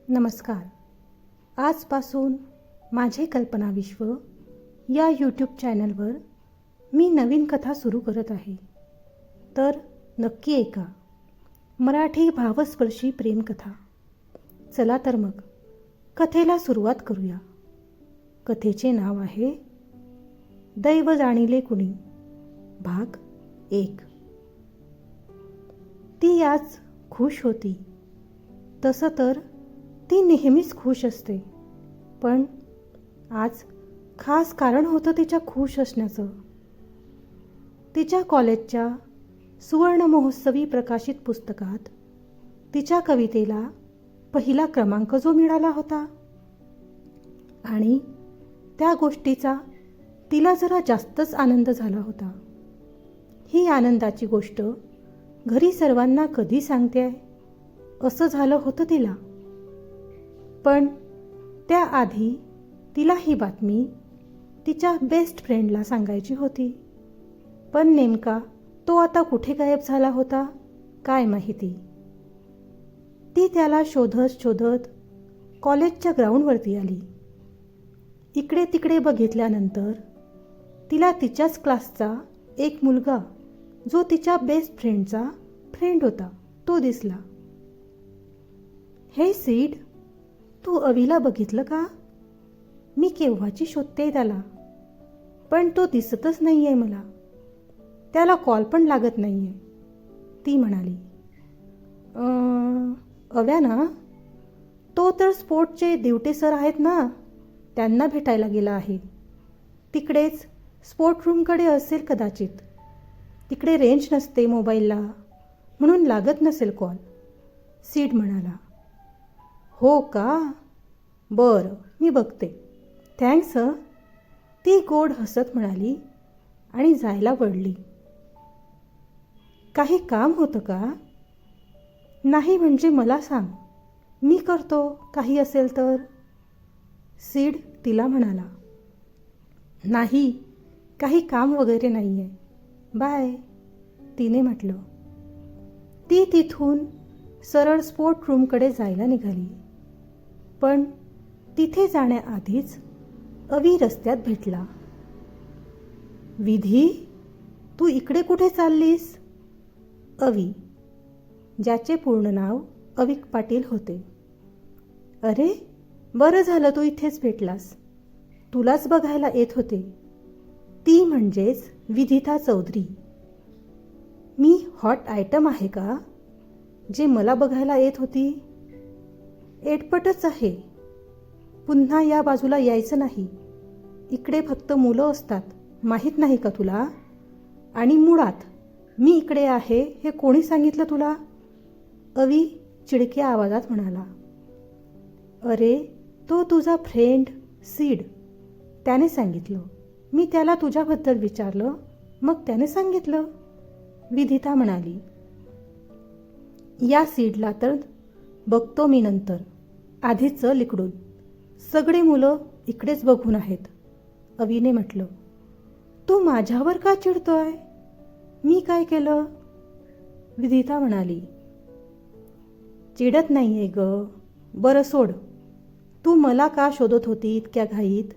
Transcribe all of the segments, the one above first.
नमस्कार. आजपासून माझे कल्पनाविश्व या यूट्यूब चॅनलवर मी नवीन कथा सुरू करत आहे. तर नक्की ऐका. मराठी भावस्पर्शी प्रेमकथा. चला तर मग कथेला सुरुवात करूया. कथेचे नाव आहे दैव जाणिले कुणी, भाग 1. ती आज खुश होती. तसं तर ती नेहमीच खुश असते, पण आज खास कारण होतं तिच्या खुश असण्याचं. तिच्या कॉलेजच्या सुवर्ण महोत्सवी प्रकाशित पुस्तकात तिच्या कवितेला पहिला क्रमांक जो मिळाला होता, आणि त्या गोष्टीचा तिला जरा जास्तच आनंद झाला होता. ही आनंदाची गोष्ट घरी सर्वांना कधी सांगते असं झालं होतं तिला. पण त्याआधी तिला ही बातमी तिच्या बेस्ट फ्रेंडला सांगायची होती. पण नेमका तो आता कुठे गायब झाला होता काय माहिती. ती त्याला शोधत शोधत कॉलेजच्या ग्राउंडवरती आली. इकडे तिकडे बघितल्यानंतर तिला तिच्याच क्लासचा एक मुलगा, जो तिच्या बेस्ट फ्रेंडचा फ्रेंड होता, तो दिसला. हे सीड, तू अवीला बघितलं का? मी केव्हाची शोधते त्याला, पण तो दिसतच नाही आहे मला. त्याला कॉल पण लागत नाही आहे. ती म्हणाली. अव्या ना, तो तर स्पोर्टचे दिवटे सर आहेत ना, त्यांना भेटायला गेला आहे. तिकडेच स्पोर्ट रूमकडे असेल कदाचित. तिकडे रेंज नसते मोबाईलला, म्हणून लागत नसेल कॉल, सीड म्हणाला. हो का, बरं, मी बघते, थँक्स. ती गोड हसत म्हणाली आणि जायला वळली. काही काम होतं का? नाही म्हणजे मला सांग, मी करतो काही असेल तर, सीड तिला म्हणाला. नाही, काही काम वगैरे नाही आहे, बाय, तिने म्हटलं. ती तिथून सरळ स्पोर्ट रूमकडे जायला निघाली. पण तिथे जाण्याआधीच अवी रस्त्यात भेटला. विधी, तू इकडे कुठे चाललीस? अवी, ज्याचे पूर्ण नाव अविक पाटील होते. अरे, बरं झालं तू इथेच भेटलास. तुलाच बघायला येत होते. ती म्हणजेच विधिता चौधरी. मी हॉट आयटम आहे का, जे मला बघायला येत होती? एडपटच आहे. पुन्हा या बाजूला यायचं नाही. इकडे फक्त मुलं असतात, माहीत नाही का तुला? आणि मुळात मी इकडे आहे हे कोणी सांगितलं तुला? अवी चिडक्या आवाजात म्हणाला. अरे, तो तुझा फ्रेंड सीड, त्याने सांगितलं. मी त्याला तुझ्याबद्दल विचारलं, मग त्याने सांगितलं, विधिता म्हणाली. या सीडला तर बघतो मी नंतर. आधी चल इकडून, सगळे मुलं इकडेच बघून आहेत, अवीने म्हटलं. तू माझ्यावर का चिडतोय? मी काय केलं? विधिता म्हणाली. चिडत नाहीये ग. बरं सोड, तू मला का शोधत होती इतक्या घाईत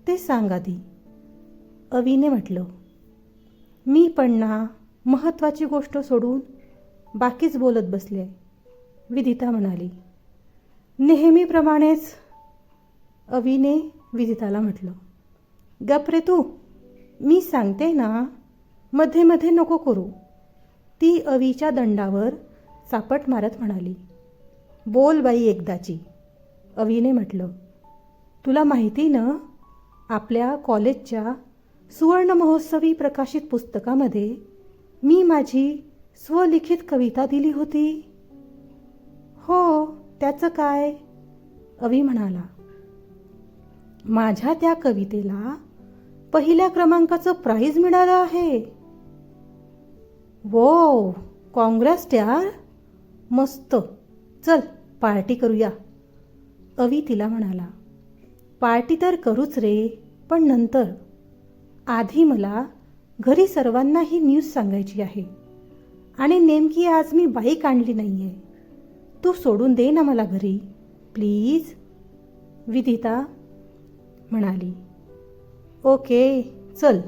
ते सांग आधी, अवीने म्हटलं. मी पण ना महत्त्वाची गोष्ट सोडून बाकीच बोलत बसले, विधिता म्हणाली. नेहमीप्रमाणेच, अवीने विधिताला म्हटलं. गप रे तू, मी सांगते ना, मध्ये मध्ये नको करू, ती अवीच्या दंडावर चापट मारत म्हणाली. बोल बाई एकदाची, अवीने म्हटलं. तुला माहिती ना, आपल्या कॉलेजच्या सुवर्ण महोत्सवी प्रकाशित पुस्तकामध्ये मी माझी स्वलिखित कविता दिली होती. हो, त्याचं काय, अवी म्हणाला. माझ्या त्या कवितेला पहिल्या क्रमांकाचं प्राइज मिळालं आहे. वो, काँग्रेस यार, मस्त, चल पार्टी करूया, अवी तिला म्हणाला. पार्टी तर करूच रे, पण नंतर. आधी मला घरी सर्वांना ही न्यूज सांगायची आहे, आणि नेमकी आज मी बाईक आणली नाहीये. तू सोडून दे ना मला घरी, प्लीज, विदिता म्हणाली. ओके चल,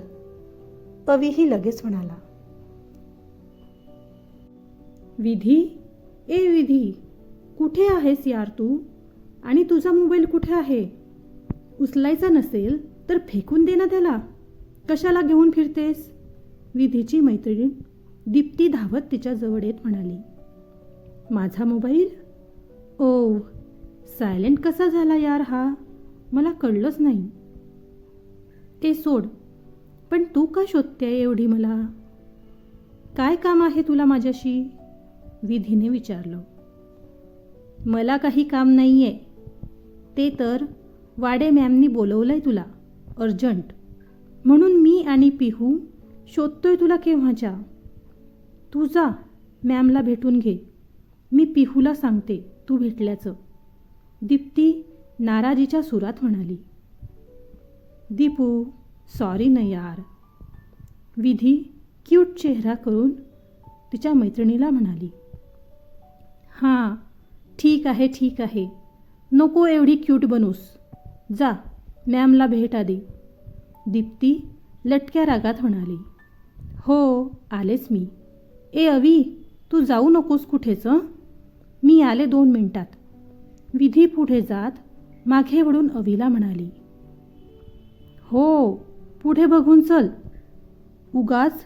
अवीही लगेच म्हणाला. विधी, ए विधी, कुठे आहेस यार तू? आणि तुझा मोबाईल कुठे आहे? उचलायचा नसेल तर फेकून दे ना त्याला. कशाला घेऊन फिरतेस? विधीची मैत्रीण दीप्ती धावत तिच्या जवळ येत म्हणाली. माझा मोबाईल? ओ, सायलेंट कसा झाला यार हा? मला कळलंच नाही. ते सोड, पण तू का शोधतेय एवढी मला? काय काम आहे तुला माझ्याशी? विधीने विचारलं. मला काही काम नाही आहे. ते तर वाडे मॅमनी बोलवलंय तुला अर्जंट, म्हणून मी आणि पिहू शोधतोय तुला केव्हाच्या. तू जा मॅमला भेटून घे. मी पिहूला सांगते तू भेटल्याचं, दीप्ती नाराजीच्या सुरात म्हणाली. दीपू, सॉरी न यार, विधी क्यूट चेहरा करून तिच्या मैत्रिणीला म्हणाली. हां, ठीक आहे, नको एवढी क्यूट बनूस. जा मॅमला भेट आधी, दीप्ती लटक्या रागात म्हणाली. हो, आलेच मी. ए अवी, तू जाऊ नकोस कुठेच. मी आले 2 मिनिटात. विधी पुढे जात मागे वळून अवीला म्हणाली. हो, पुढे बघून चल. उगाच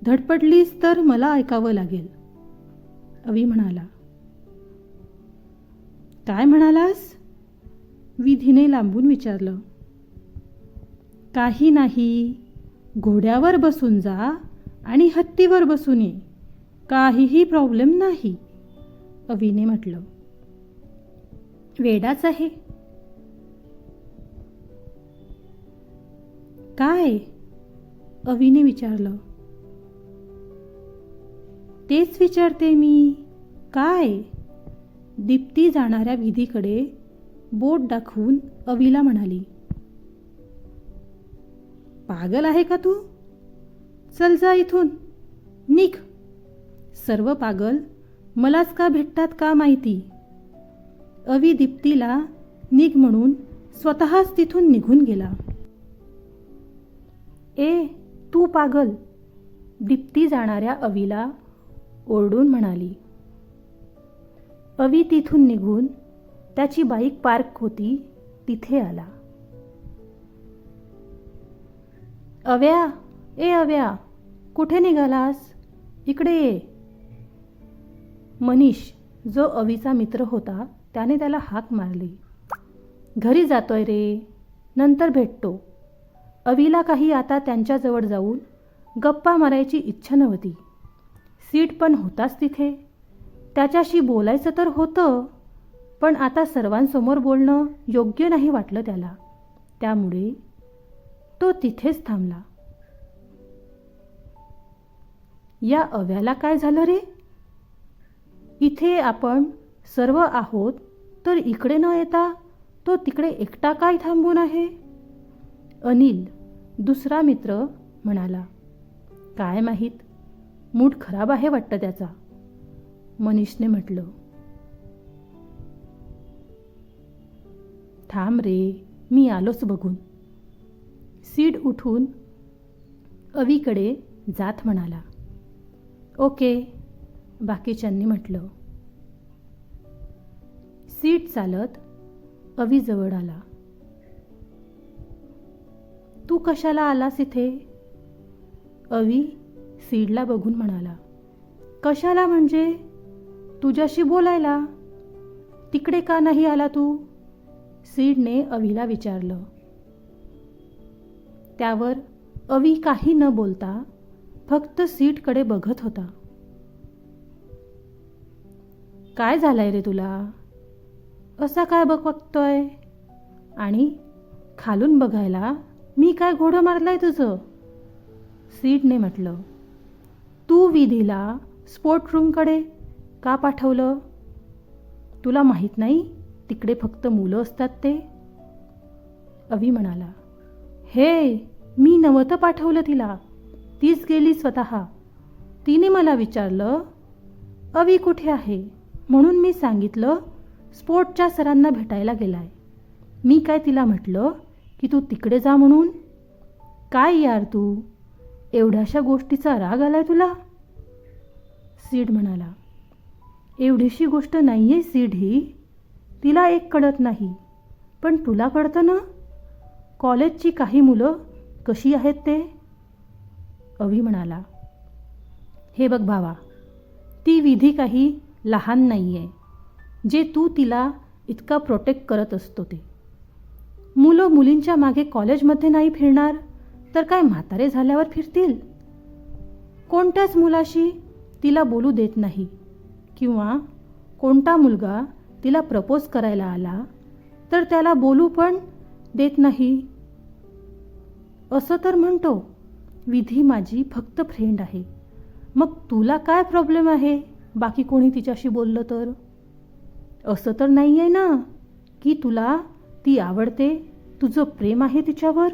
धडपडलीस तर मला ऐकावं लागेल, अवी म्हणाला. काय म्हणालास? विधीने लांबून विचारलं. काही नाही, घोड्यावर बसून जा आणि हत्तीवर बसून ये, काहीही प्रॉब्लेम नाही, अवीने म्हटलं. वेडाच आहे. काय? अवीने विचारलं. तेच विचारते मी, काय? दीप्ती जाणाऱ्या विधीकडे बोट दाखवून अवीला म्हणाली. पागल आहे का तू? चल जा इथून, निघ. सर्व पागल मलाच का भेटतात का माहिती. अवी दीप्तीला निघ म्हणून स्वतःच तिथून निघून गेला. ए तू पागल, दीप्ती जाणाऱ्या अवीला ओरडून म्हणाली. अवी तिथून निघून त्याची बाईक पार्क होती तिथे आला. अव्या, ए अव्या, कुठे निघालास? इकडे ये. मनीष, जो अवीचा मित्र होता, त्याने त्याला हाक मारली. घरी जातोय रे, नंतर भेटतो. अवीला काही आता त्यांच्याजवळ जाऊन गप्पा मारायची इच्छा नव्हती. सीट पण होताच तिथे. त्याच्याशी बोलायचं तर होतं, पण आता सर्वांसमोर बोलणं योग्य नाही वाटलं त्याला. त्यामुळे तो तिथेच थांबला. या अव्याला काय झालं रे? इथे आपण सर्व आहोत, तर इकडे न येता तो तिकडे एकटा काय थांबून आहे? अनिल, दुसरा मित्र म्हणाला. काय माहीत, मूड खराब आहे वाटतं त्याचा, मनीषने म्हटलं. थांब रे, मी आलोच बघून. सीड उठून अवीकडे जात म्हणाला. ओके, बाकीच्यांनी म्हटलं. सीट चालत अवी जवळ आला. तू कशाला आलास इथे? अवी सीडला बघून म्हणाला. कशाला म्हणजे? तुझ्याशी बोलायला. तिकडे का नाही आला तू? सीडने अवीला विचारलं. त्यावर अवी काही न बोलता फक्त सीटकडे बघत होता. काय झालंय रे तुला? असा काय बघतोय? आणि खालून बघायला मी काय घोडं मारलंय तुझं? सीडने म्हटलं. तू विधीला स्पोर्ट रूमकडे का पाठवलं? तुला माहीत नाही तिकडे फक्त मुलं असतात ते? अवी म्हणाला. हे, मी नव्हतं पाठवलं तिला, तीच गेली स्वतः. तिने मला विचारलं अवी कुठे आहे, म्हणून मी सांगितलं स्पोर्टच्या सरांना भेटायला गेलाय. मी काय तिला म्हटलं की तू तिकडे जा म्हणून? काय यार तू, एवढ्याशा गोष्टीचा राग आलाय तुला? सीड म्हणाला, एवढीशी गोष्ट नाही आहे सीड ही. तिला एक कळत नाही, पण तुला कळतं ना कॉलेजची काही मुलं कशी आहेत ते. अवी म्हणाला, हे बघ भावा, ती विधी काही लहान नाही आहे जे तू तिला इतका प्रोटेक्ट करत असतो ते. मुलं मुलींच्या मागे कॉलेजमध्ये नाही फिरणार तर काय म्हातारे झाल्यावर फिरतील? कोणत्याच मुलाशी तिला बोलू देत नाही, किंवा कोणता मुलगा तिला प्रपोज करायला आला तर त्याला बोलू पण देत नाही. असं तर म्हणतो विधी माझी फक्त फ्रेंड आहे. मग तुला काय प्रॉब्लेम आहे बाकी कोणी तिच्याशी बोललं तर? असं तर नाही आहे ना की तुला ती आवडते, तुझं प्रेम आहे तिच्यावर?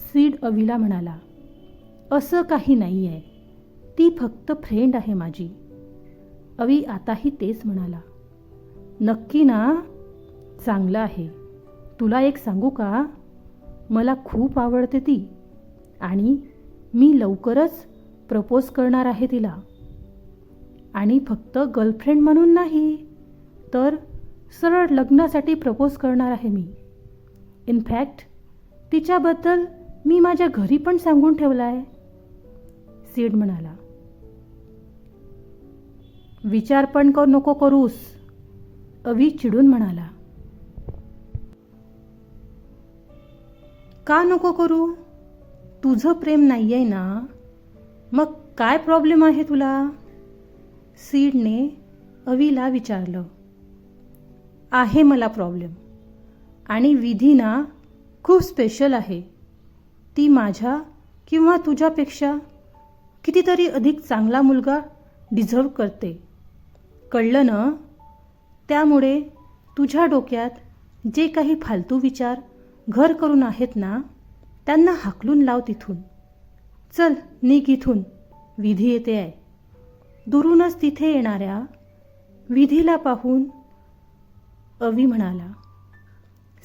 सीड अवीला म्हणाला, असं काही नाही आहे, ती फक्त फ्रेंड आहे माझी. अवी आताही तेच म्हणाला. नक्की ना? चांगलं आहे. तुला एक सांगू का, मला खूप आवडते ती आणि मी लवकरच प्रपोज करणार आहे तिला. आणि फक्त गर्लफ्रेंड म्हणून नाही, तर सरळ लग्नासाठी प्रपोज करणार आहे मी. इनफॅक्ट तिच्याबद्दल मी माझ्या घरी पण सांगून ठेवलं आहे. सीड म्हणाला, विचार पण नको करूस. अवी चिडून म्हणाला, का नको करू? तुझं प्रेम नाही आहे ना, मग काय प्रॉब्लेम आहे तुला? सीडने अवीला विचारलं. आहे मला प्रॉब्लेम, आणि विधी ना खूप स्पेशल आहे. ती माझ्या किंवा तुझ्यापेक्षा कितीतरी अधिक चांगला मुलगा डिझर्व करते. कळलं ना? त्यामुळे तुझ्या डोक्यात जे काही फालतू विचार घर करून आहेत ना, त्यांना हाकलून लाव तिथून. चल निघ इथून, विधी येते आहे. दुरूनच तिथे येणाऱ्या विधीला पाहून अवी म्हणाला.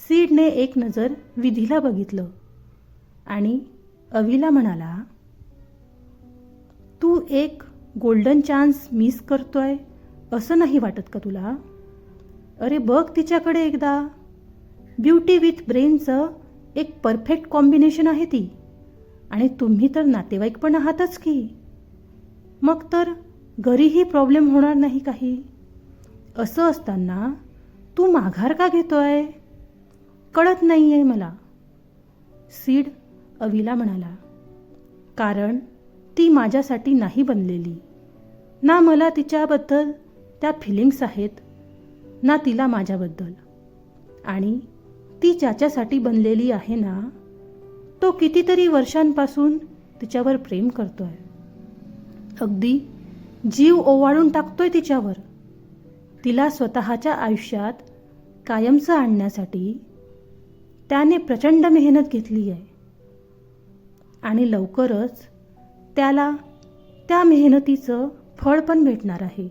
सीडने एक नजर विधीला बघितलं आणि अवीला म्हणाला, तू एक गोल्डन चान्स मिस करतोय असं नाही वाटत का तुला? अरे बघ तिच्याकडे एकदा. ब्युटी विथ ब्रेनचं एक परफेक्ट कॉम्बिनेशन आहे ती. आणि तुम्ही तर नातेवाईक पण आहातच की. मग तर घरीही प्रॉब्लेम होणार नाही काही. असं असताना तू माघार का घेतोय? कळत नाही आहे मला. सीड अवीला म्हणाला, कारण ती माझ्यासाठी नाही बनलेली. ना मला तिच्याबद्दल त्या फिलिंग्स आहेत, ना तिला माझ्याबद्दल. आणि ती ज्याच्यासाठी बनलेली आहे ना, तो कितीतरी वर्षांपासून तिच्यावर प्रेम करतोय. अगदी जीव ओवाळून टाकतोय तिच्यावर. तिला स्वतःच्या आयुष्यात कायमचं आणण्यासाठी त्याने प्रचंड मेहनत घेतली आहे. आणि लवकरच त्याला त्या मेहनतीचं फळ पण भेटणार आहे.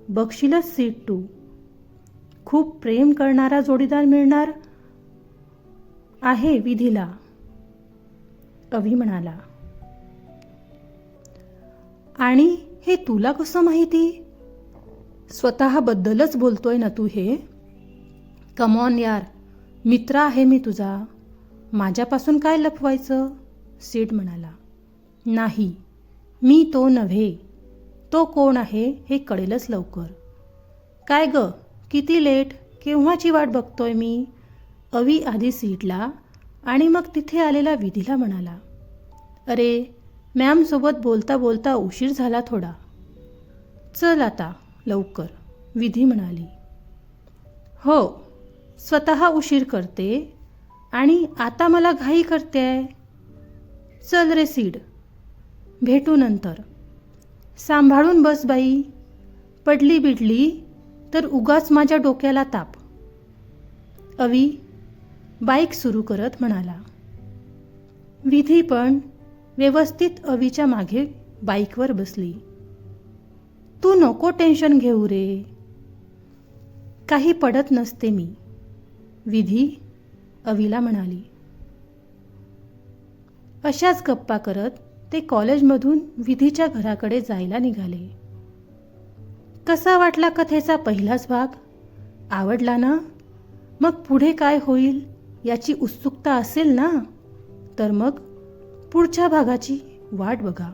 बघशीलच सीड टू, खूप प्रेम करणारा जोडीदार मिळणार आहे विधीला. अवी म्हणाला, आणि हे तुला कसं माहिती? स्वतःबद्दलच बोलतोय ना तू हे? कमॉन यार, मित्र आहे मी तुझा, माझ्यापासून काय लपवायचं? सीड म्हणाला. नाही, मी तो नव्हे. तो कोण आहे हे कळेलच लवकर. काय ग, किती लेट, केव्हाची वाट बघतोय मी? अवी आधी सीडला आणि मग तिथे आलेला विधीला म्हणाला. अरे मॅमसोबत बोलता बोलता उशीर झाला थोडा. चल आता लवकर, विधी म्हणाली. हो, स्वतः उशीर करते आणि आता मला घाई करते. चल रे सीड, भेटू नंतर. सांभाळून बस बाई, पडली बिडली तर उगाच माझ्या डोक्याला ताप. अवी बाईक सुरू करत म्हणाला. विधी पण व्यवस्थित अवीच्या मागे बाईकवर बसली. तू नको टेन्शन घेऊ रे. काही पडत नसते मी, विधी अवीला म्हणाली. अशाच गप्पा करत ते कॉलेजमधून विधीच्या घराकडे जायला निघाले. कसा वाटला कथेचा पहिलाच भाग? आवडला ना? मग पुढे काय होईल याची उत्सुकता असेल ना? तर मग पुढच्या भागाची वाट बघा.